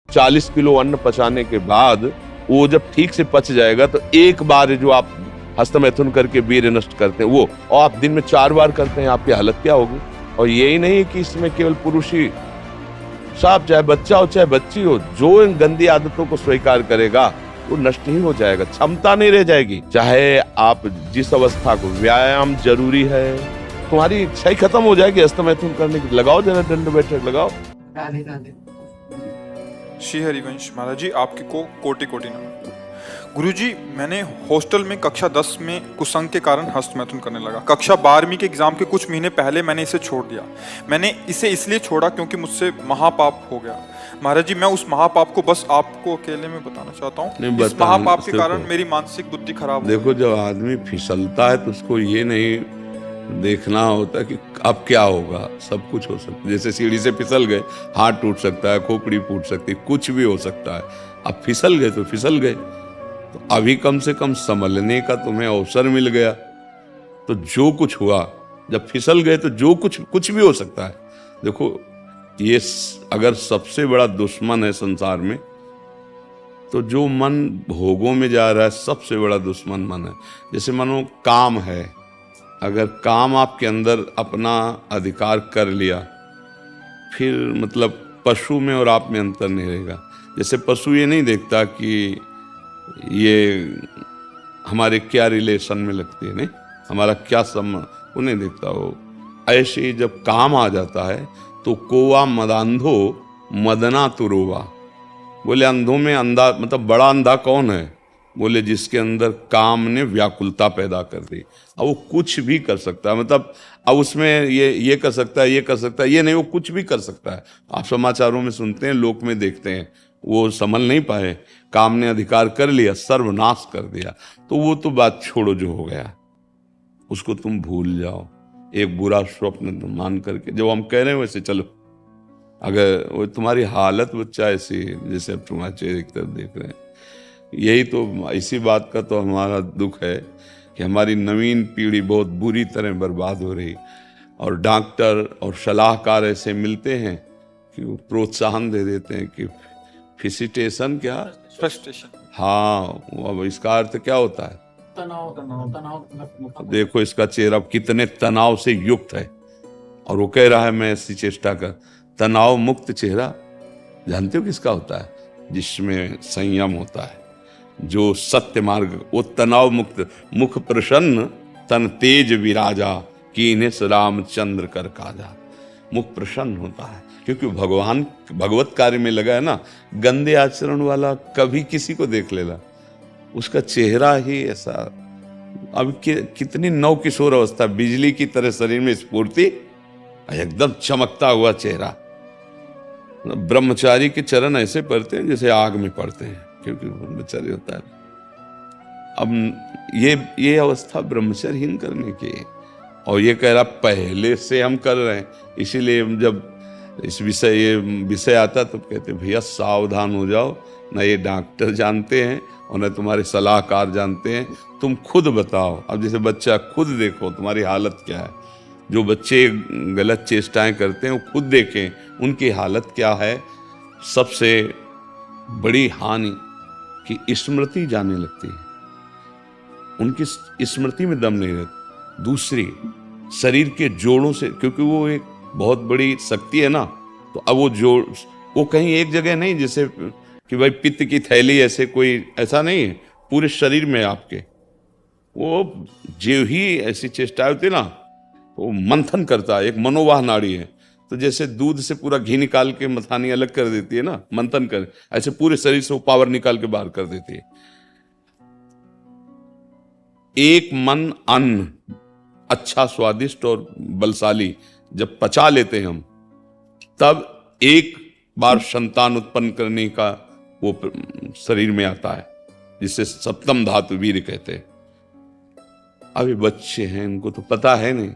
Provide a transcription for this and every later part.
40 kilo अन्न पचाने के बाद वो जब ठीक से पच जाएगा तो एक बार जो आप हस्तमैथुन करके वीर्य नष्ट करते हैं वो, और आप दिन में 4 बार करते हैं, आपकी हालत क्या होगी। और यही नहीं कि इसमें केवल पुरुष ही, साफ चाहे बच्चा हो चाहे बच्ची हो, जो इन गंदी आदतों को स्वीकार करेगा वो नष्ट ही हो जाएगा, क्षमता नहीं रह जाएगी। चाहे आप जिस अवस्था को, व्यायाम जरूरी है, तुम्हारी इच्छा ही खत्म हो जाएगी हस्तमैथुन करने की। लगाओ जरा दंड बैठक लगाओ। राधे राधे। श्री हरिवंश महाराज जी, आपकी को कोटि कोटि नमन। गुरुजी, मैंने हॉस्टल में कक्षा 10 में कुसंग के कारण हस्तमैथुन करने लगा। कक्षा 12वीं के एग्जाम के कुछ महीने पहले मैंने इसे छोड़ दिया। मैंने इसे इसलिए छोड़ा क्योंकि मुझसे महापाप हो गया। महाराज जी, मैं उस महापाप को बस आपको अकेले में बताना चाहता हूँ। इस महापाप के कारण मेरी मानसिक बुद्धि खराब हो। देखो, जब आदमी फिसलता है तो उसको ये नहीं देखना होता कि अब क्या होगा। सब कुछ हो सकता है, जैसे सीढ़ी से फिसल गए, हाथ टूट सकता है, खोपड़ी फूट सकती है, कुछ भी हो सकता है। अब फिसल गए तो फिसल गए, तो अभी कम से कम संभलने का तुम्हें अवसर मिल गया। तो जो कुछ हुआ, जब फिसल गए तो जो कुछ भी हो सकता है। देखो, ये अगर सबसे बड़ा दुश्मन है संसार में, तो जो मन भोगों में जा रहा है सबसे बड़ा दुश्मन मन है। जैसे मानो काम है, अगर काम आपके अंदर अपना अधिकार कर लिया, फिर मतलब पशु में और आप में अंतर नहीं रहेगा। जैसे पशु ये नहीं देखता कि ये हमारे क्या रिलेशन में लगती है, नहीं हमारा क्या संबंध, वो नहीं देखता। वो ऐसे ही जब काम आ जाता है तो कोवा मदांधो मदना तुरोवा। बोले अंधों में अंधा, मतलब बड़ा अंधा कौन है? बोले जिसके अंदर काम ने व्याकुलता पैदा कर दी। अब वो कुछ भी कर सकता है, मतलब अब उसमें ये कर सकता है, ये कर सकता है, ये नहीं, वो कुछ भी कर सकता है। आप समाचारों में सुनते हैं, लोक में देखते हैं, वो संभल नहीं पाए, काम ने अधिकार कर लिया, सर्वनाश कर दिया। तो वो तो बात छोड़ो, जो हो गया उसको तुम भूल जाओ। एक बुरा स्वप्न तुम मान करके, जो हम कह रहे हैं वैसे चलो। अगर वो तुम्हारी हालत बच्चा ऐसी, जैसे अब तुम्हारे चेहरे की तरफ देख रहे हैं, यही तो, इसी बात का तो हमारा दुख है कि हमारी नवीन पीढ़ी बहुत बुरी तरह बर्बाद हो रही। और डॉक्टर और सलाहकार ऐसे मिलते हैं कि वो प्रोत्साहन दे देते हैं कि फिसिटेशन, क्या फ्रस्ट्रेशन, हाँ, अब इसका अर्थ क्या होता है? तनाव तनाव तनाव। देखो इसका चेहरा कितने तनाव से युक्त है, और वो कह रहा है मैं ऐसी चेष्टा कर। तनाव मुक्त चेहरा जानते हो किसका होता है? जिसमें संयम होता है, जो सत्य मार्ग, वो तनाव मुक्त। मुख प्रसन्न तन तेज विराजा, कीने रामचंद्र कर काजा। मुख प्रसन्न होता है क्योंकि भगवान भगवत कार्य में लगा है ना। गंदे आचरण वाला कभी किसी को देख लेगा, उसका चेहरा ही ऐसा। अब कितनी नव किशोर अवस्था, बिजली की तरह शरीर में स्फूर्ति, एकदम चमकता हुआ चेहरा। ब्रह्मचारी के चरण ऐसे पड़ते हैं जैसे आग में पड़ते हैं, क्योंकि ब्रह्मचारी होता है। अब ये अवस्था ब्रह्मचर्यहीन करने की है। और ये कह रहा पहले से हम कर रहे हैं, इसीलिए जब ये विषय आता तो कहते भैया सावधान हो जाओ, ना ये डॉक्टर जानते हैं और न तुम्हारे सलाहकार जानते हैं, तुम खुद बताओ। अब जैसे बच्चा, खुद देखो तुम्हारी हालत क्या है। जो बच्चे गलत चेष्टाएं करते हैं वो खुद देखें उनकी हालत क्या है। सबसे बड़ी हानि कि स्मृति जाने लगती है, उनकी स्मृति में दम नहीं रहती। दूसरी, शरीर के जोड़ों से, क्योंकि वो एक बहुत बड़ी शक्ति है ना, तो अब वो जोड़, वो कहीं एक जगह नहीं, जैसे कि भाई पित्त की थैली, ऐसे कोई ऐसा नहीं है, पूरे शरीर में आपके। वो जो ही ऐसी चेष्टा होती है ना, वो मंथन करता है। एक मनोवाह नाड़ी है, तो जैसे दूध से पूरा घी निकाल के मथानी अलग कर देती है ना, मंथन कर, ऐसे पूरे शरीर से वो पावर निकाल के बाहर कर देती है। एक मन अन्न अच्छा, स्वादिष्ट और बलशाली जब पचा लेते हैं हम, तब एक बार संतान उत्पन्न करने का वो शरीर में आता है, जिसे सप्तम धातु वीर्य कहते हैं। अभी बच्चे हैं, उनको तो पता है नहीं,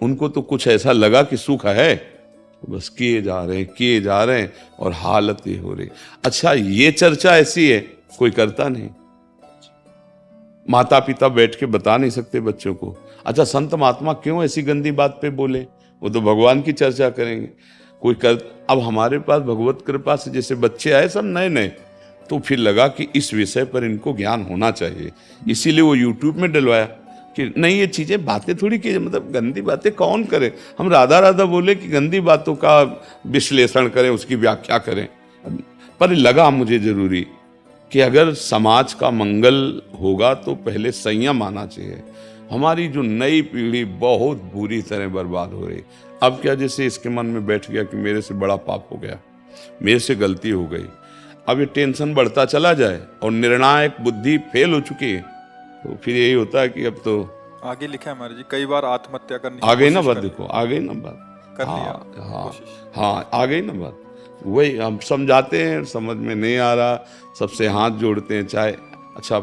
उनको तो कुछ ऐसा लगा कि सुख है, बस किए जा रहे हैं और हालत ये हो रही। अच्छा, ये चर्चा ऐसी है, कोई करता नहीं। माता पिता बैठ के बता नहीं सकते बच्चों को। अच्छा, संत महात्मा क्यों ऐसी गंदी बात पे बोले? वो तो भगवान की चर्चा करेंगे। कोई कर। अब हमारे पास भगवत कृपा से जैसे बच्चे आए सब नए नए, तो फिर लगा कि इस विषय पर इनको ज्ञान होना चाहिए, इसीलिए वो यूट्यूब में डलवाया कि नहीं ये चीज़ें बातें थोड़ी की, मतलब गंदी बातें कौन करे। हम राधा राधा बोले कि गंदी बातों का विश्लेषण करें, उसकी व्याख्या करें। पर लगा मुझे जरूरी कि अगर समाज का मंगल होगा तो पहले संयम आना चाहिए। हमारी जो नई पीढ़ी बहुत बुरी तरह बर्बाद हो रही। अब क्या, जैसे इसके मन में बैठ गया कि मेरे से बड़ा पाप हो गया, मेरे से गलती हो गई, अब ये टेंशन बढ़ता चला जाए और निर्णायक बुद्धि फेल हो चुकी है, तो फिर यही होता है कि अब तो आगे लिखा है महाराज जी, कई बार आत्महत्या करने की आ गई ना कोशिश बात, करी। देखो आ गई ना बात। कर हाँ लिया हाँ कोशिश। हाँ, आ गई ना बात। वही हम समझाते हैं, समझ में नहीं आ रहा, सबसे हाथ जोड़ते हैं। चाहे अच्छा,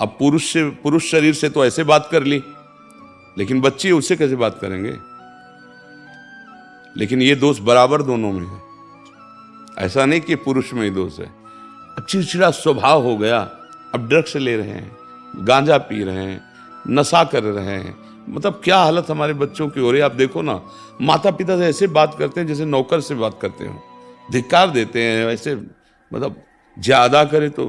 अब पुरुष शरीर से तो ऐसे बात कर ली, लेकिन बच्चे उससे कैसे बात करेंगे। लेकिन ये दोष बराबर दोनों में है, ऐसा नहीं कि पुरुष में ही दोष है। अब चिड़चिड़ा स्वभाव हो गया, अब ड्रग्स ले रहे हैं, गांजा पी रहे हैं, नशा कर रहे हैं, मतलब क्या हालत हमारे बच्चों की हो रही है। आप देखो ना, माता पिता से ऐसे बात करते हैं जैसे नौकर से बात करते हो, धिक्कार देते हैं ऐसे, मतलब ज्यादा करे तो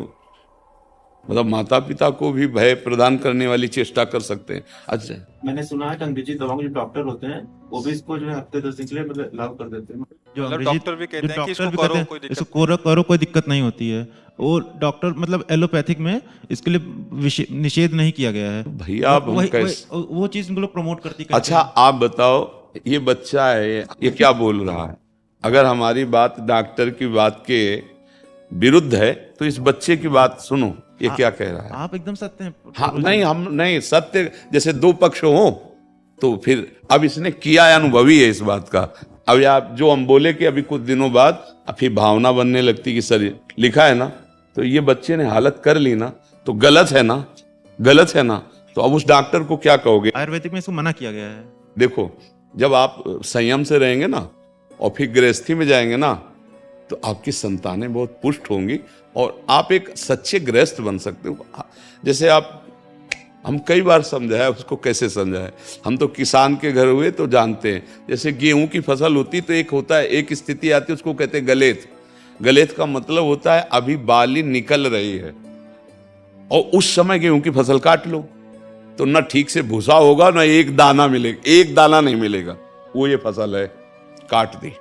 मतलब माता पिता को भी भय प्रदान करने वाली चेष्टा कर सकते हैं। अच्छा, मैंने सुना है कि अंग्रेजी दवाओं के जो डॉक्टर होते हैं वो भी इसको जो है हफ्ते 10 दिन के लिए मतलब लागू कर देते हैं। जो मतलब अंग्रेजी डॉक्टर भी कहते जो हैं कि डॉक्टर इसको भी करो, कहते हैं, कोई दिक्कत इसको करो कोई दिक्कत नहीं होती है। और डॉक्टर मतलब एलोपैथिक में इसके लिए निषेध नहीं किया गया है। भैया अब हम कैसे, वो चीज इनको लोग प्रमोट करती अच्छा आप बताओ, ये बच्चा है, ये क्या बोल रहा है। अगर हमारी बात डॉक्टर की बात के विरुद्ध है तो इस बच्चे की बात सुनो, ये क्या कह रहा है। आप एकदम सत्य हैं। हाँ नहीं, हम नहीं, सत्य जैसे दो पक्ष हो तो फिर अब इसने किया है, अनुभवी है इस बात का। अब आप जो हम बोले कि अभी कुछ दिनों बाद फिर भावना बनने लगती कि सर लिखा है ना, तो ये बच्चे ने हालत कर ली ना, तो गलत है ना, गलत है ना। तो अब उस डॉक्टर को क्या कहोगे। आयुर्वेदिक में इसको मना किया गया है। देखो, जब आप संयम से रहेंगे ना और फिर गृहस्थी में जाएंगे ना, तो आपकी संतानें बहुत पुष्ट होंगी और आप एक सच्चे गृहस्थ बन सकते हो। जैसे आप, हम कई बार समझाया, उसको कैसे समझाए, हम तो किसान के घर हुए तो जानते हैं। जैसे गेहूं की फसल होती तो एक होता है, एक स्थिति आती है, उसको कहते हैं गलेत। गलेत का मतलब होता है अभी बाली निकल रही है और उस समय गेहूं की फसल काट लो तो ना ठीक से भूसा होगा, ना एक दाना मिलेगा, एक दाना नहीं मिलेगा। वो ये फसल है, काट दी।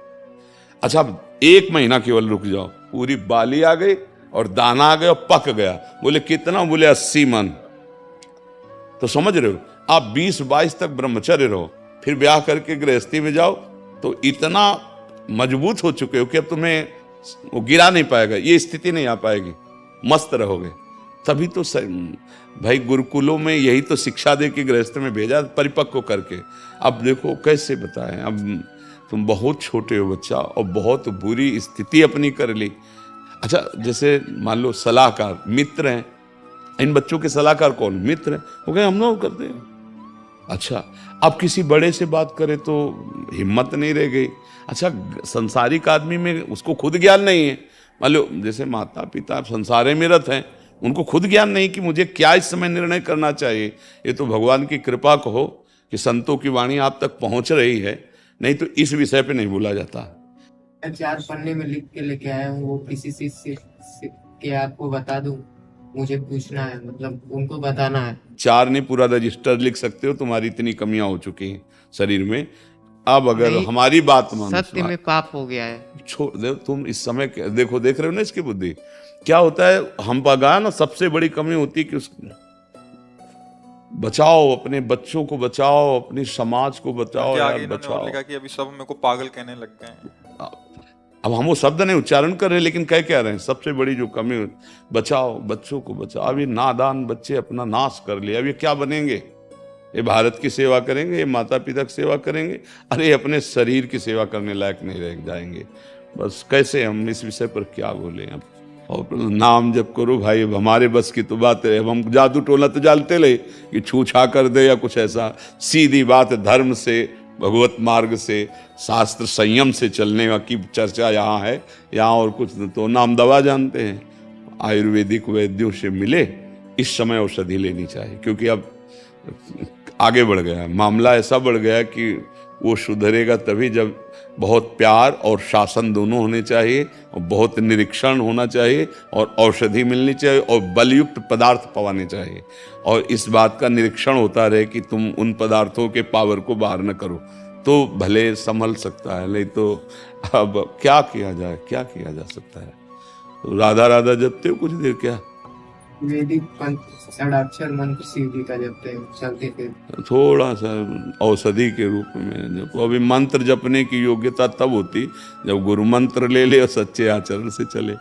अच्छा, 1 महीना केवल रुक जाओ, पूरी बाली आ गई और दाना आ गया और पक गया। बोले कितना, बोले 80 मन। तो समझ रहे हो, आप 20-22 तक ब्रह्मचर्य रहो, फिर ब्याह करके गृहस्थी में जाओ तो इतना मजबूत हो चुके हो कि अब तुम्हें वो गिरा नहीं पाएगा, ये स्थिति नहीं आ पाएगी, मस्त रहोगे। तभी तो भाई गुरुकुलों में यही तो शिक्षा दे के गृहस्थ में भेजा, परिपक्व करके। अब देखो कैसे बताएं, अब तुम बहुत छोटे हो बच्चा और बहुत बुरी स्थिति अपनी कर ली। अच्छा, जैसे मान लो सलाहकार मित्र हैं, इन बच्चों के सलाहकार कौन, मित्र हैं, वो कहे हम लोग करते हैं। अच्छा, अब किसी बड़े से बात करे तो हिम्मत नहीं रह गई। अच्छा, संसारिक आदमी में उसको खुद ज्ञान नहीं है। मान लो जैसे माता पिता संसारे में रत हैं, उनको खुद ज्ञान नहीं कि मुझे क्या इस समय निर्णय करना चाहिए। ये तो भगवान की कृपा कहो कि संतों की वाणी आप तक पहुंच रही है, नहीं तो इस विषय पे नहीं बोला जाता। 4 पन्ने में लिख के लेके आया हूँ, वो किसी से के आपको बता दूं, मुझे पूछना है, मतलब उनको बताना है। 4 नहीं, पूरा रजिस्टर लिख सकते हो, तुम्हारी इतनी कमियां हो चुकी हैं शरीर में। अब अगर नहीं, हमारी बात मानो, सत्य में पाप हो गया है। छोड़ दे तुम इस समय। देखो, देख रहे हो ना इसकी बुद्धि क्या होता है। हम पगा ना, सबसे बड़ी कमी होती है कि उसकी बचाओ, अपने बच्चों को बचाओ, अपनी समाज को बचाओ यार, आगे इन्होंने और बचाओ। लिखा कि अभी सब मेरे को पागल कहने लग गए हैं। अब हम वो शब्द नहीं उच्चारण कर रहे, लेकिन कह क्या रहे हैं, सबसे बड़ी जो कमी, बचाओ, बच्चों को बचाओ। अब ये नादान बच्चे अपना नाश कर लिया, अब ये क्या बनेंगे। ये भारत की सेवा करेंगे, ये माता पिता की सेवा करेंगे, अरे अपने शरीर की सेवा करने लायक नहीं रह जाएंगे। बस कैसे हम इस विषय पर क्या बोले। अब और नाम जप करो भाई, अब हमारे बस की तो बात है। अब हम जादू टोना तो जानते ले कि छू छा कर दे या कुछ ऐसा। सीधी बात, धर्म से, भगवत मार्ग से, शास्त्र संयम से चलने की चर्चा यहाँ है, यहाँ और कुछ तो नाम दवा जानते हैं। आयुर्वेदिक वैद्यों से मिले, इस समय औषधि लेनी चाहिए, क्योंकि अब आगे बढ़ गया है मामला, ऐसा बढ़ गया कि वो सुधरेगा तभी जब बहुत प्यार और शासन दोनों होने चाहिए, और बहुत निरीक्षण होना चाहिए, और औषधि मिलनी चाहिए, और बलयुक्त पदार्थ पवाने चाहिए, और इस बात का निरीक्षण होता रहे कि तुम उन पदार्थों के पावर को बाहर न करो, तो भले संभल सकता है। नहीं तो अब क्या किया जाए, क्या किया जा सकता है। तो राधा राधा जपते हो कुछ देर क्या? वैदिक षडाक्षर मंत्र शिव जी का जपते हैं, चलते फिर थोड़ा सा औषधि के रूप में जपो। अभी मंत्र जपने की योग्यता तब होती जब गुरु मंत्र ले ले और सच्चे आचरण से चले।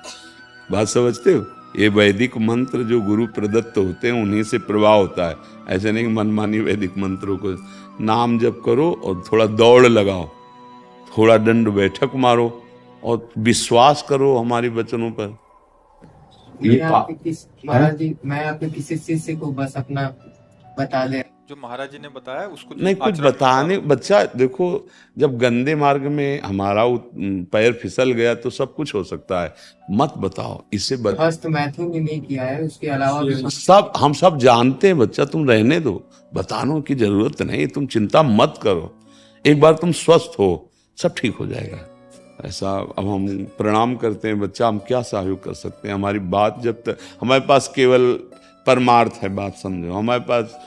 बात समझते हो? ये वैदिक मंत्र जो गुरु प्रदत्त होते हैं उन्हीं से प्रवाह होता है। ऐसे नहीं मनमानी वैदिक मंत्रों को नाम जप करो और थोड़ा दौड़ लगाओ, थोड़ा दंड बैठक मारो और विश्वास करो हमारी वचनों पर। महाराज जी, मैं आपके किसी शिष्य को बस अपना बता दे। जो महाराज जी ने बताया उसको नहीं, कुछ बताने बच्चा देखो, जब गंदे मार्ग में हमारा पैर फिसल गया तो सब कुछ हो सकता है। मत बताओ, इससे हस्त मैथुन भी नहीं किया है, उसके अलावा भी सब हम सब जानते हैं बच्चा, तुम रहने दो, बताने की जरूरत नहीं, तुम चिंता मत करो। एक बार तुम स्वस्थ हो सब ठीक हो जाएगा। ऐसा अब हम प्रणाम करते हैं बच्चा, हम क्या सहयोग कर सकते हैं। हमारी बात जब तक हमारे पास केवल परमार्थ है, बात समझो, हमारे पास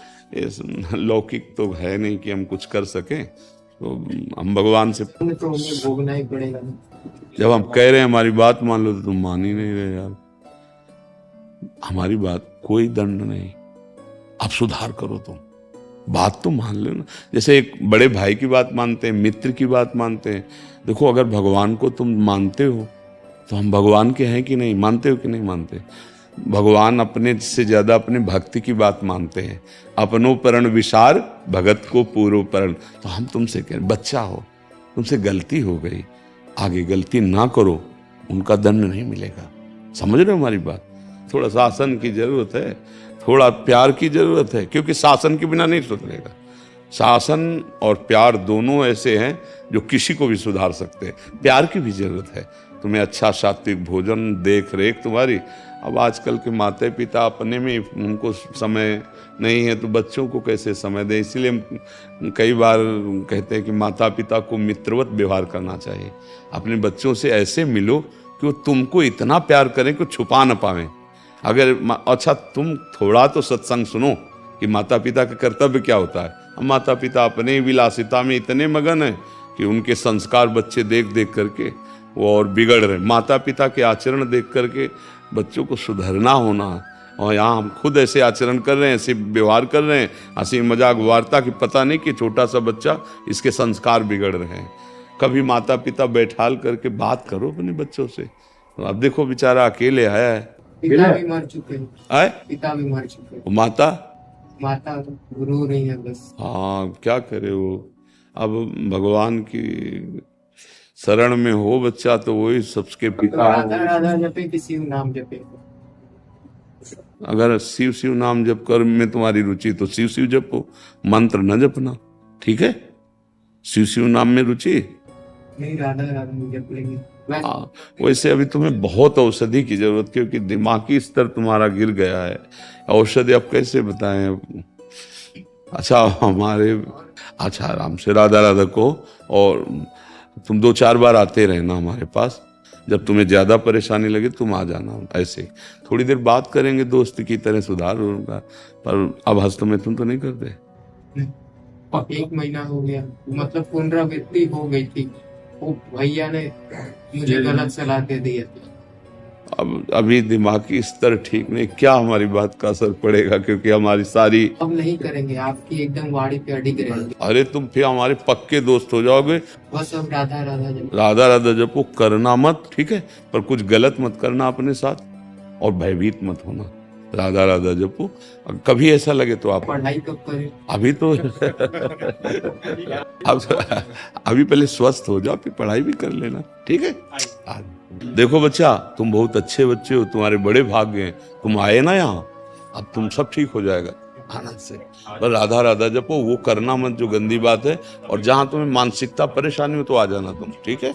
लौकिक तो है नहीं कि हम कुछ कर सकें। तो हम भगवान से तो उन्हें भोगना ही पड़ेगा। जब हम कह रहे हैं हमारी बात मान लो, तो तुम मान ही नहीं रहे यार। हमारी बात कोई दंड नहीं, अब सुधार करो, तुम बात तो मान लो ना। जैसे एक बड़े भाई की बात मानते हैं, मित्र की बात मानते हैं। देखो, अगर भगवान को तुम मानते हो तो हम भगवान के हैं कि नहीं, मानते हो कि नहीं मानते? भगवान अपने से ज्यादा अपने भक्ति की बात मानते हैं। अपनो परण विचार भगत को पूर्व परण। तो हम तुमसे कह, बच्चा हो, तुमसे गलती हो गई, आगे गलती ना करो, उनका दंड नहीं मिलेगा। समझ रहे हो हमारी बात? थोड़ा शासन की जरूरत है, थोड़ा प्यार की जरूरत है, क्योंकि शासन के बिना नहीं सुधरेगा। शासन और प्यार दोनों ऐसे हैं जो किसी को भी सुधार सकते हैं। प्यार की भी जरूरत है। तुम्हें अच्छा सात्विक भोजन, देख रेख तुम्हारी। अब आजकल के माता पिता अपने में उनको समय नहीं है तो बच्चों को कैसे समय दें। इसलिए हम कई बार कहते हैं कि माता पिता को मित्रवत व्यवहार करना चाहिए। अपने बच्चों से ऐसे मिलो कि वो तुमको इतना प्यार करें कि छुपा ना पावें। अगर अच्छा, तुम थोड़ा तो सत्संग सुनो कि माता पिता का कर्तव्य क्या होता है। हम माता पिता अपने विलासिता में इतने मगन हैं कि उनके संस्कार बच्चे देख देख करके वो और बिगड़ रहे। माता पिता के आचरण देख करके बच्चों को सुधरना होना, और यहाँ हम खुद ऐसे आचरण कर रहे हैं, ऐसे व्यवहार कर रहे हैं, हंसी मजाक वार्ता की पता नहीं कि छोटा सा बच्चा, इसके संस्कार बिगड़ रहे हैं। कभी माता पिता बैठाल करके बात करो अपने बच्चों से। तो अब देखो बेचारा अकेले आया है, पिता भी मर चुके हैं, आए पिता भी मर चुके हैं, माता माता गुरु नहीं है बस। हाँ, क्या करे वो। अब भगवान की शरण में हो बच्चा तो वही सबके पिता। राधा राधा जपे कि शिव नाम जपे? अगर शिव शिव नाम जप कर में तुम्हारी रुचि तो शिव शिव जपो, मंत्र न जपना, ठीक है? शिव शिव नाम में रुचि नहीं, राधा राधा जप लेंगे। हाँ, वैसे अभी तुम्हें बहुत औषधि की जरूरत, क्योंकि दिमागी स्तर तुम्हारा गिर गया है। औषधि अब कैसे बताएं? अच्छा, अच्छा आराम से राधा राधा को, और तुम 2-4 बार आते रहना हमारे पास। जब तुम्हें ज्यादा परेशानी लगे तुम आ जाना। ऐसे थोड़ी देर बात करेंगे, दोस्त की तरह सुधार होगा। पर अब हस्तमैथुन तो नहीं करते? 1 महीना हो गया, मतलब पुनरावृत्ति हो गई थी। वो भैया ने मुझे गलत सलाह दे दी है। अब अभी दिमागी स्तर ठीक नहीं, क्या हमारी बात का असर पड़ेगा? क्योंकि हमारी सारी अब नहीं करेंगे, आपकी एकदम वाड़ी पे अडिग रहेंगे। अरे तुम फिर हमारे पक्के दोस्त हो जाओगे। बस अब राधा राधा जप। राधा राधा जपो, करना मत, ठीक है? पर कुछ गलत मत करना अपने साथ, और भयभीत मत होना। राधा राधा जपो। कभी ऐसा लगे तो आप पढ़ाई कब करें? अभी तो अभी पहले स्वस्थ हो जाओ, फिर पढ़ाई भी कर लेना, ठीक है? देखो बच्चा, तुम बहुत अच्छे बच्चे हो, तुम्हारे बड़े भाग्य हैं। तुम आए ना यहाँ, अब तुम सब ठीक हो जाएगा आनंद से। पर राधा राधा जपो, वो करना मत जो गंदी बात है। और जहां तुम्हें मानसिकता परेशानी हो तो आ जाना तुम, ठीक है?